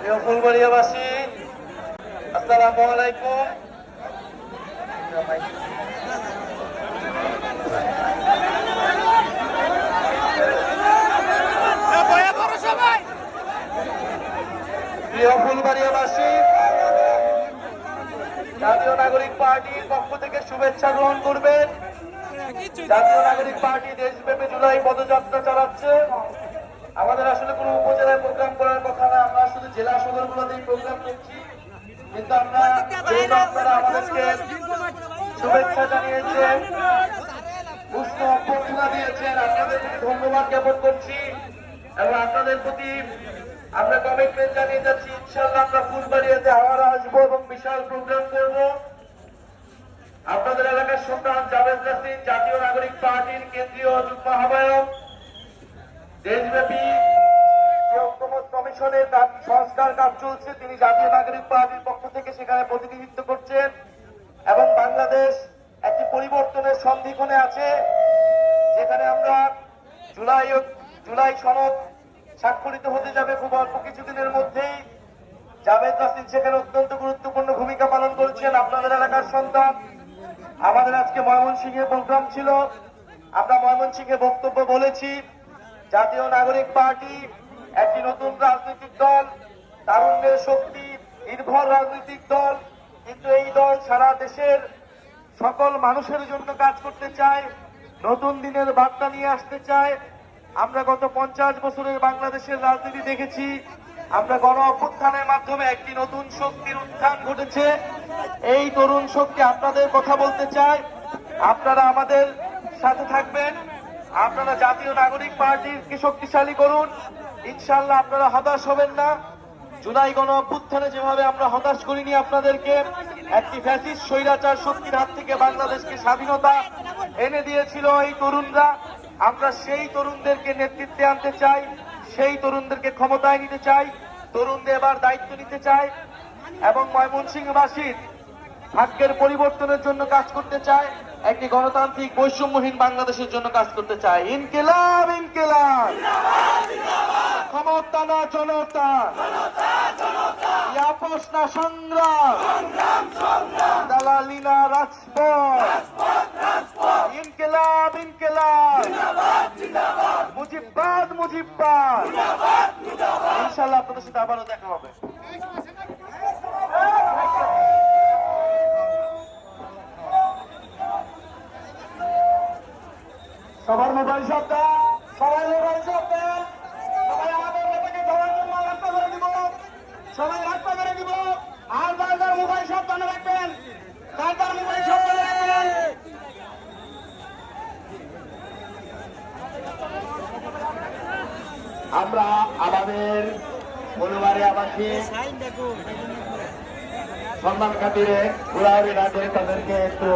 প্রিয় ফুলবাড়িয়াবাসী, আসসালামু আলাইকুম। প্রিয় ফুলবাড়িয়াবাসী, জাতীয় নাগরিক পার্টির পক্ষ থেকে শুভেচ্ছা গ্রহণ করবেন। জাতীয় নাগরিক পার্টি দেশব্যাপী জুলাই পদযাত্রা চালাচ্ছে। আমাদের আসলে কোনো উপজেলায় প্রোগ্রাম করার কথা না, আমরা আসলে জেলা সদরগুলোতেই প্রোগ্রাম করছি। কিন্তু আপনারা আমাদেরকে শুভেচ্ছা জানিয়েছেন, উষ্ণ অভ্যর্থনা দিয়েছেন, আপনাদের প্রতি ধন্যবাদ জ্ঞাপন করছি এবং আপনাদের প্রতি আমরা কমিটমেন্ট জানিয়ে যাচ্ছি। ইনশাআল্লাহ আমরা ফুলবাড়িয়াতে আবার আসবো এবং বিশাল প্রোগ্রাম করব। আপনাদের এলাকার সন্তান জাভেদ রাসিন, জাতীয় নাগরিক পার্টির কেন্দ্রীয় যুগ্ম আহ্বায়ক, দেশব্যাপী যে ঐক্যমত কমিশনের সংস্কার কাজ চলছে, তিনি জাতীয় নাগরিক পার্টির পক্ষ থেকে সেখানে প্রতিনিধিত্ব করছেন এবং বাংলাদেশ একটি পরিবর্তনের সন্ধিক্ষণে আছে, যেখানে আমরা জুলাই সনদ স্বাক্ষরিত হতে যাবে খুব অল্প কিছুদিনের মধ্যেই। জাভেদ রাসিন সেখানে অত্যন্ত গুরুত্বপূর্ণ ভূমিকা পালন করছেন। আপনাদের এলাকার সন্তান। আমাদের আজকে ময়মনসিংহে প্রোগ্রাম ছিল, আমরা ময়মনসিংহে বক্তব্য বলেছি। জাতীয় নাগরিক পার্টি একটি নতুন রাজনৈতিক দল, তারুণ্যের শক্তি নির্ভর রাজনৈতিক দল, কিন্তু এই দল সারা দেশের সকল মানুষের জন্য কাজ করতে চায়, নতুন দিনের বার্তা নিয়ে আসতে চায়। আমরা গত 50 বছরের বাংলাদেশের রাজনীতি দেখেছি, আমরা গণ অভ্যুত্থানের মাধ্যমে একটি নতুন শক্তির উত্থান ঘটেছে। এই তরুণ শক্তি আপনাদের কথা বলতে চায়, আপনারা আমাদের সাথে থাকবেন, আপনারা জাতীয় নাগরিক পার্টিকে শক্তিশালী করুন। ইনশাআল্লাহ আপনারা হতাশ হবেন না। জুলাই গণ অভ্যুত্থানে যেভাবে আমরা হতাশ করিনি আপনাদেরকে, একটি ফ্যাসিস্ট স্বৈরাচার শক্তির হাত থেকে বাংলাদেশকে স্বাধীনতা এনে দিয়েছিল এই তরুণরা। আমরা সেই তরুণদেরকে নেতৃত্বে আনতে চাই, সেই তরুণদেরকে ক্ষমতায় নিতে চাই, তরুণদের এবার দায়িত্ব নিতে চাই এবং ময়মনসিংহবাসীর ভাগ্যের পরিবর্তনের জন্য কাজ করতে চায়, একটি গণতান্ত্রিক বৈষম্যহীন বাংলাদেশের জন্য কাজ করতে চায়। ইনকিলাব ইনকিলাব, ক্ষমতা না জনতা, আপোষ না সংগ্রাম, দালালি না রাজপথ। ইনকিলাব ইনকিলাব, মুজিববাদ মুজিববাদ। ইনশাআল্লাহ আপনাদের সাথে আবারও দেখা হবে। সবার মোবাইল সাবধান, সবাই মোবাইল সাবধান, সবাই আমাদের নেতাকে ধরার জন্য রাস্তা করে দিব, সবাই রাস্তা করে দিব। আর যার মোবাইল সাবধানে রাখবেন, যার মোবাইল সাবধানে রাখবেন। আমরা আমাদের ফুলবাড়িয়াবাসী সম্মান খাতিরে ঘোরাঘুরি না করে তাদেরকে একটু